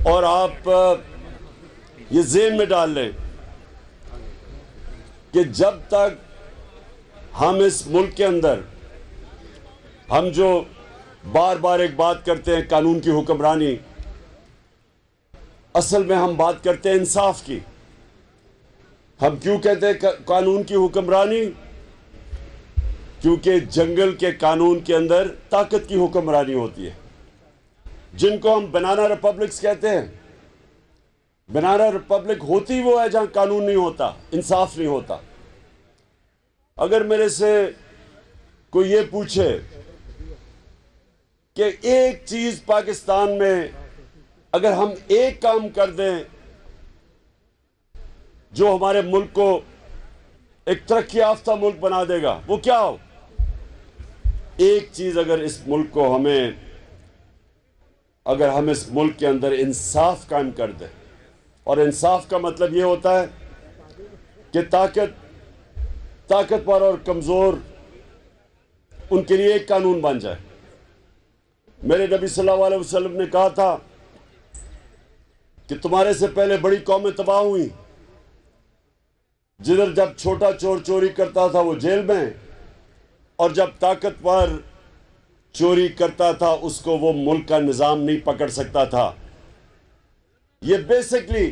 اور آپ یہ ذہن میں ڈال لیں کہ جب تک ہم اس ملک کے اندر ہم جو بار بار ایک بات کرتے ہیں قانون کی حکمرانی، اصل میں ہم بات کرتے ہیں انصاف کی۔ ہم کیوں کہتے ہیں قانون کی حکمرانی؟ کیونکہ جنگل کے قانون کے اندر طاقت کی حکمرانی ہوتی ہے، جن کو ہم بنانا ریپبلکس کہتے ہیں۔ بنانا ریپبلک ہوتی وہ ہے جہاں قانون نہیں ہوتا، انصاف نہیں ہوتا۔ اگر میرے سے کوئی یہ پوچھے کہ ایک چیز پاکستان میں اگر ہم ایک کام کر دیں جو ہمارے ملک کو ایک ترقی یافتہ ملک بنا دے گا، وہ کیا ہو؟ ایک چیز اگر ہم اس ملک کے اندر انصاف قائم کر دیں، اور انصاف کا مطلب یہ ہوتا ہے کہ طاقتور اور کمزور ان کے لیے ایک قانون بن جائے۔ میرے نبی صلی اللہ علیہ وسلم نے کہا تھا کہ تمہارے سے پہلے بڑی قومیں تباہ ہوئیں، جدھر جب چھوٹا چور چوری کرتا تھا وہ جیل میں، اور جب طاقتور چوری کرتا تھا اس کو وہ ملک کا نظام نہیں پکڑ سکتا تھا۔ یہ بیسکلی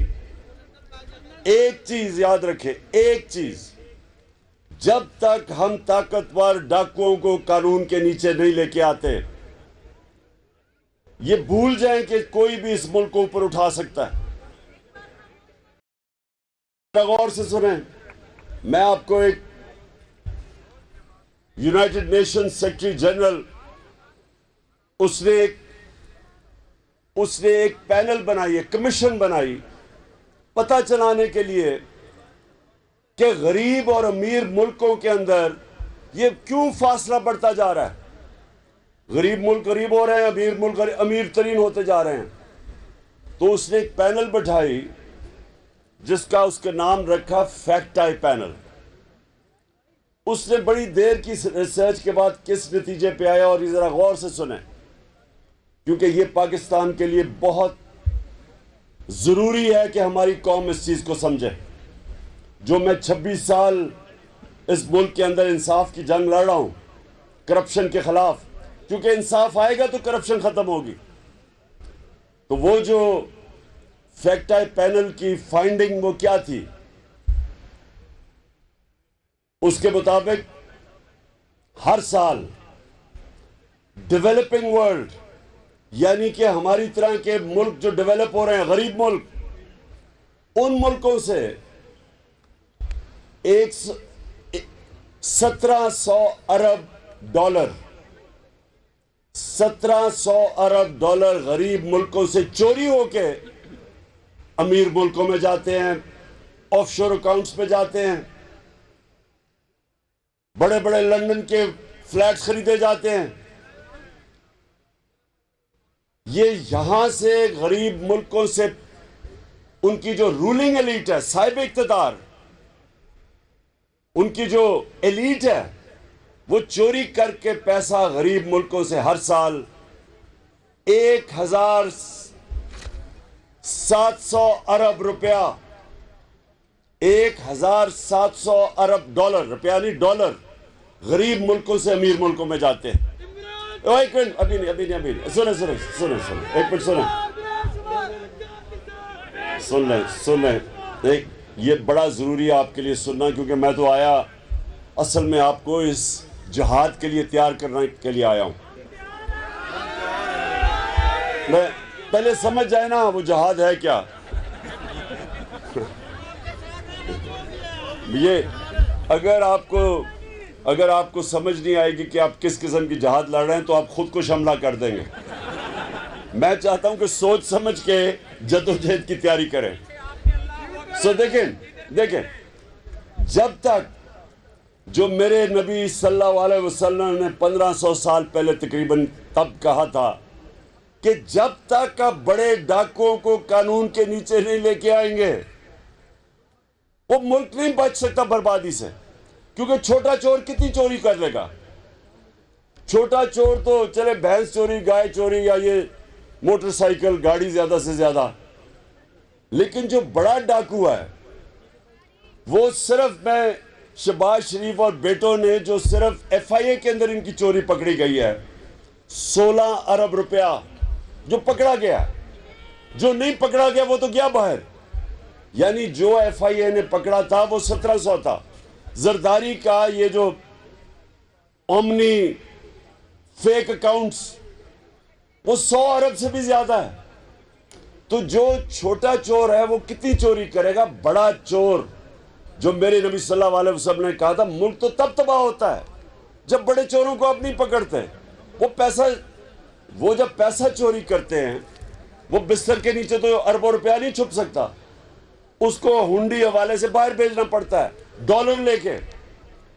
ایک چیز یاد رکھیں، ایک چیز، جب تک ہم طاقتور ڈاکوؤں کو قانون کے نیچے نہیں لے کے آتے، یہ بھول جائیں کہ کوئی بھی اس ملک کو اوپر اٹھا سکتا ہے۔ غور سے سنیں، میں آپ کو ایک یونائٹڈ نیشن سیکرٹری جنرل اس نے ایک پینل بنائی ہے، کمیشن بنائی، پتہ چلانے کے لیے کہ غریب اور امیر ملکوں کے اندر یہ کیوں فاصلہ بڑھتا جا رہا ہے۔ غریب ملک غریب ہو رہے ہیں، امیر ملک امیر ترین ہوتے جا رہے ہیں۔ تو اس نے ایک پینل بٹھائی جس کا اس کا نام رکھا فیکٹ آئی پینل۔ اس نے بڑی دیر کی ریسرچ کے بعد کس نتیجے پہ آیا، اور یہ ذرا غور سے سنیں کیونکہ یہ پاکستان کے لیے بہت ضروری ہے کہ ہماری قوم اس چیز کو سمجھے۔ جو میں 26 سال اس ملک کے اندر انصاف کی جنگ لڑ رہا ہوں کرپشن کے خلاف، کیونکہ انصاف آئے گا تو کرپشن ختم ہوگی۔ تو وہ جو فیکٹ آئی پینل کی فائنڈنگ وہ کیا تھی؟ اس کے مطابق ہر سال ڈیولپنگ ورلڈ، یعنی کہ ہماری طرح کے ملک جو ڈیولپ ہو رہے ہیں، غریب ملک، ان ملکوں سے 1700 ارب ڈالر 1700 ارب ڈالر غریب ملکوں سے چوری ہو کے امیر ملکوں میں جاتے ہیں، آف شور اکاؤنٹس پہ جاتے ہیں، بڑے بڑے لندن کے فلیٹ خریدے جاتے ہیں۔ یہ یہاں سے غریب ملکوں سے ان کی جو رولنگ ایلیٹ ہے، صاحب اقتدار، ان کی جو ایلیٹ ہے، وہ چوری کر کے پیسہ غریب ملکوں سے ہر سال 1700 ارب روپیہ، 1700 ارب ڈالر، روپیہ نہیں ڈالر، غریب ملکوں سے امیر ملکوں میں جاتے ہیں۔ ایک منٹ، ابھی نہیں، سنیں، ایک منٹ سن لیں، یہ بڑا ضروری ہے آپ کے لیے سننا، کیونکہ میں تو آیا اصل میں آپ کو اس جہاد کے لیے تیار کرنے کے لیے آیا ہوں۔ میں پہلے سمجھ جائے نا وہ جہاد ہے کیا۔ یہ اگر آپ کو سمجھ نہیں آئے گی کہ آپ کس قسم کی جہاد لڑ رہے ہیں تو آپ خود کش حملہ کر دیں گے۔ میں چاہتا ہوں کہ سوچ سمجھ کے جدوجہد کی تیاری کریں۔ سو دیکھیں، جب تک جو میرے نبی صلی اللہ علیہ وسلم نے 1500 سال پہلے تقریباً تب کہا تھا کہ جب تک آپ بڑے ڈاکوؤں کو قانون کے نیچے نہیں لے کے آئیں گے، وہ ملک نہیں بچ سکتا بربادی سے۔ کیونکہ چھوٹا چور کتنی چوری کر لے گا؟ چھوٹا چور تو چلے بھینس چوری، گائے چوری، یا یہ موٹر سائیکل، گاڑی زیادہ سے زیادہ، لیکن جو بڑا ڈاکو ہے وہ صرف میں شہباز شریف اور بیٹوں نے جو صرف ایف آئی اے کے اندر ان کی چوری پکڑی گئی ہے 16 ارب روپیہ جو پکڑا گیا، جو نہیں پکڑا گیا وہ تو گیا باہر. یعنی جو ایف آئی اے نے پکڑا تھا وہ 1700 تھا. زرداری کا یہ جو اومنی فیک اکاؤنٹس وہ 100 ارب سے بھی زیادہ ہے. تو جو چھوٹا چور ہے وہ کتنی چوری کرے گا؟ بڑا چور، جو میرے نبی صلی اللہ علیہ وسلم نے کہا تھا ملک تو تب تباہ ہوتا ہے جب بڑے چوروں کو آپ نہیں پکڑتے. وہ جب پیسہ چوری کرتے ہیں وہ بستر کے نیچے تو اربوں روپیہ نہیں چھپ سکتا، اس کو ہنڈی حوالے سے باہر بھیجنا پڑتا ہے ڈالر لے کے.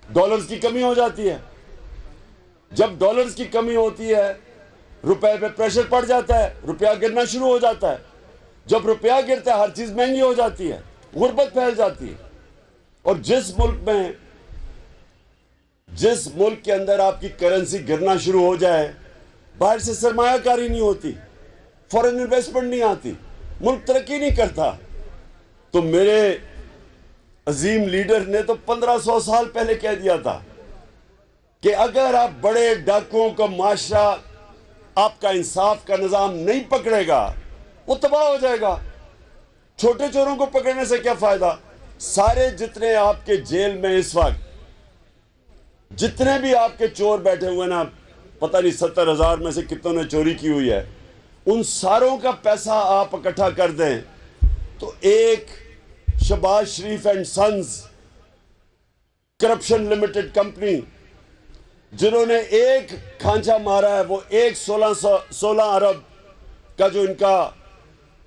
ڈالرز کی کمی ہو جاتی ہے، جب ڈالرز کی کمی ہوتی ہے روپے پہ پریشر پڑ جاتا ہے، روپیہ گرنا شروع ہو جاتا ہے. جب روپیہ گرتا ہے ہر چیز مہنگی ہو جاتی ہے، غربت پھیل جاتی ہے. اور جس ملک کے اندر آپ کی کرنسی گرنا شروع ہو جائے، باہر سے سرمایہ کاری نہیں ہوتی، فورن انویسٹمنٹ نہیں آتی، ملک ترقی نہیں کرتا. تو میرے عظیم لیڈر نے تو 1500 سال پہلے کہہ دیا تھا کہ اگر آپ بڑے ڈاکوؤں کا معاشرہ، آپ کا انصاف کا نظام نہیں پکڑے گا وہ تباہ ہو جائے گا. چھوٹے چوروں کو پکڑنے سے کیا فائدہ؟ سارے جتنے آپ کے جیل میں اس وقت جتنے بھی آپ کے چور بیٹھے ہوئے نا، پتہ نہیں 70,000 میں سے کتنوں نے چوری کی ہوئی ہے، ان ساروں کا پیسہ آپ اکٹھا کر دیں تو ایک Shehbaz Sharif and sons corruption limited company جنہوں نے ایک کھانچا مارا ہے وہ 16 ارب کا جو ان کا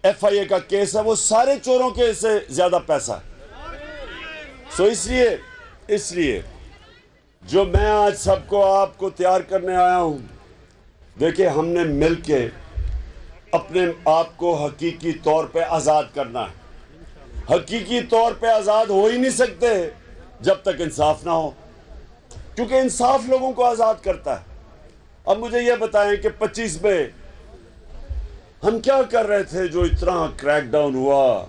ایف آئی اے کا کیس ہے وہ سارے چوروں کے سے زیادہ پیسہ ہے. سو اس لیے جو میں آج سب کو آپ کو تیار کرنے آیا ہوں، دیکھیں ہم نے مل کے اپنے آپ کو حقیقی طور پہ آزاد کرنا ہے. حقیقی طور پہ آزاد ہو ہی نہیں سکتے جب تک انصاف نہ ہو، کیونکہ انصاف لوگوں کو آزاد کرتا ہے. اب مجھے یہ بتائیں کہ 25 میں ہم کیا کر رہے تھے جو اتنا کریک ڈاؤن ہوا؟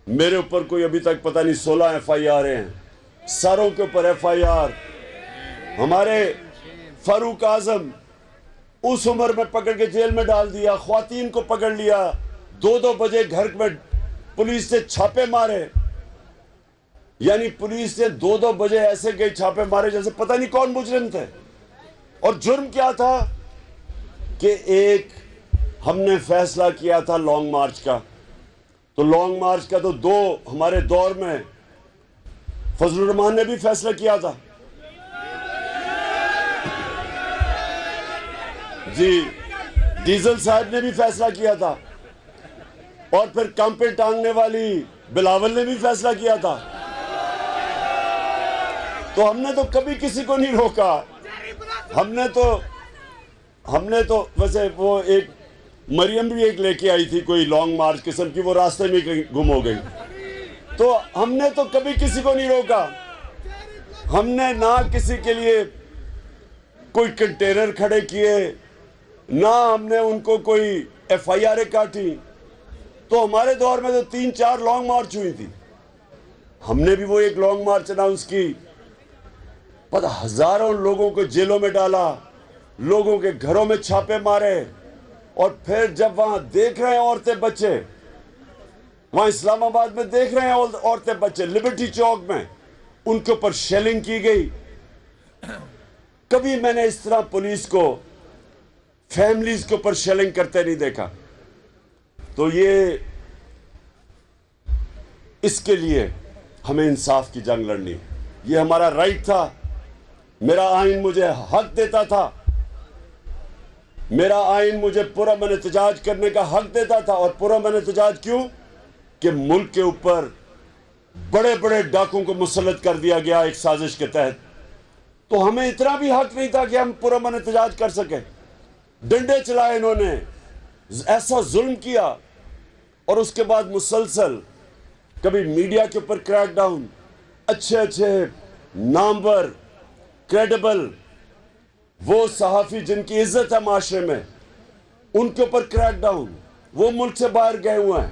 میرے اوپر کوئی ابھی تک پتہ نہیں 16 ایف آئی آر ہیں، ساروں کے اوپر ایف آئی آر. ہمارے فاروق اعظم اس عمر میں پکڑ کے جیل میں ڈال دیا، خواتین کو پکڑ لیا، 2 بجے گھر میں پولیس سے چھاپے مارے. یعنی پولیس نے 2 بجے ایسے گئے چھاپے مارے جیسے پتہ نہیں کون مجرم تھے. اور جرم کیا تھا کہ ایک ہم نے فیصلہ کیا تھا لانگ مارچ کا، تو لانگ مارچ کا تو 2 ہمارے دور میں فضل الرحمان نے بھی فیصلہ کیا تھا. جی ڈیزل صاحب نے بھی فیصلہ کیا تھا، اور پھر کام پہ ٹانگنے والی بلاول نے بھی فیصلہ کیا تھا. تو ہم نے تو کبھی کسی کو نہیں روکا. ہم نے تو ویسے وہ ایک مریم بھی ایک لے کے آئی تھی کوئی لانگ مارچ قسم کی، وہ راستے میں گم ہو گئی. تو ہم نے تو کبھی کسی کو نہیں روکا. ہم نے نہ کسی کے لیے کوئی کنٹینر کھڑے کیے، نہ ہم نے ان کو کوئی ایف آئی آر کاٹی. تو ہمارے دور میں تو 3-4 لانگ مارچ ہوئی تھی. ہم نے بھی وہ ایک لانگ مارچ اناؤنس کی، پتہ ہزاروں لوگوں کو جیلوں میں ڈالا، لوگوں کے گھروں میں چھاپے مارے. اور پھر جب وہاں دیکھ رہے ہیں عورتیں بچے، وہاں اسلام آباد میں دیکھ رہے ہیں عورتیں بچے، لبرٹی چوک میں ان کے اوپر شیلنگ کی گئی. کبھی میں نے اس طرح پولیس کو فیملیز کے اوپر شیلنگ کرتے نہیں دیکھا. تو اس کے لیے ہمیں انصاف کی جنگ لڑنی، یہ ہمارا رائٹ تھا. میرا آئین مجھے حق دیتا تھا، میرا آئین مجھے پرامن احتجاج کرنے کا حق دیتا تھا. اور پرامن احتجاج کیوں؟ کہ ملک کے اوپر بڑے بڑے ڈاکوں کو مسلط کر دیا گیا ایک سازش کے تحت. تو ہمیں اتنا بھی حق نہیں تھا کہ ہم پرامن احتجاج کر سکیں. ڈنڈے چلائے انہوں نے، ایسا ظلم کیا. اور اس کے بعد مسلسل کبھی میڈیا کے اوپر کریک ڈاؤن، اچھے نامور کریڈیبل وہ صحافی جن کی عزت ہے معاشرے میں، ان کے اوپر کریک ڈاؤن، وہ ملک سے باہر گئے ہوئے ہیں.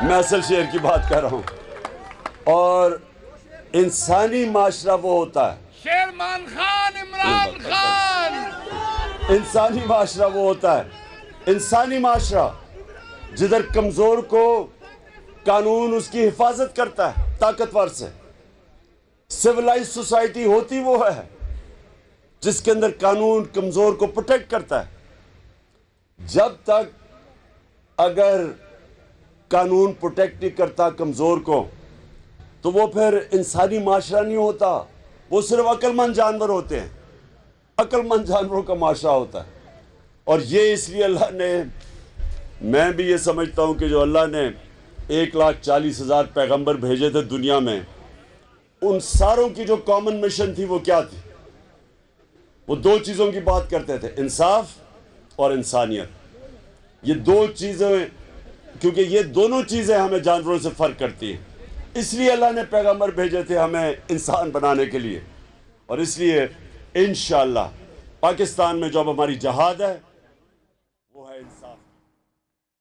میں اصل شعر کی بات کر رہا ہوں. اور انسانی معاشرہ وہ ہوتا ہے, شیرمان خان عمران خان, انسانی معاشرہ وہ ہوتا ہے, انسانی معاشرہ جدھر کمزور کو قانون اس کی حفاظت کرتا ہے طاقتور سے. سیولائز سوسائٹی ہوتی وہ ہے جس کے اندر قانون کمزور کو پروٹیکٹ کرتا ہے. جب تک اگر قانون پروٹیکٹ نہیں کرتا کمزور کو تو وہ پھر انسانی معاشرہ نہیں ہوتا, وہ صرف عقل مند جانور ہوتے ہیں, عقل مند جانوروں کا معاشرہ ہوتا ہے. اور یہ اس لیے اللہ نے, میں بھی یہ سمجھتا ہوں کہ جو اللہ نے 1,40,000 پیغمبر بھیجے تھے دنیا میں, ان ساروں کی جو کامن مشن تھی وہ کیا تھی؟ وہ دو چیزوں کی بات کرتے تھے, انصاف اور انسانیت. یہ دو چیزیں, کیونکہ یہ دونوں چیزیں ہمیں جانوروں سے فرق کرتی ہیں, اس لیے اللہ نے پیغمبر بھیجے تھے ہمیں انسان بنانے کے لیے. اور اس لیے انشاءاللہ پاکستان میں جو اب ہماری جہاد ہے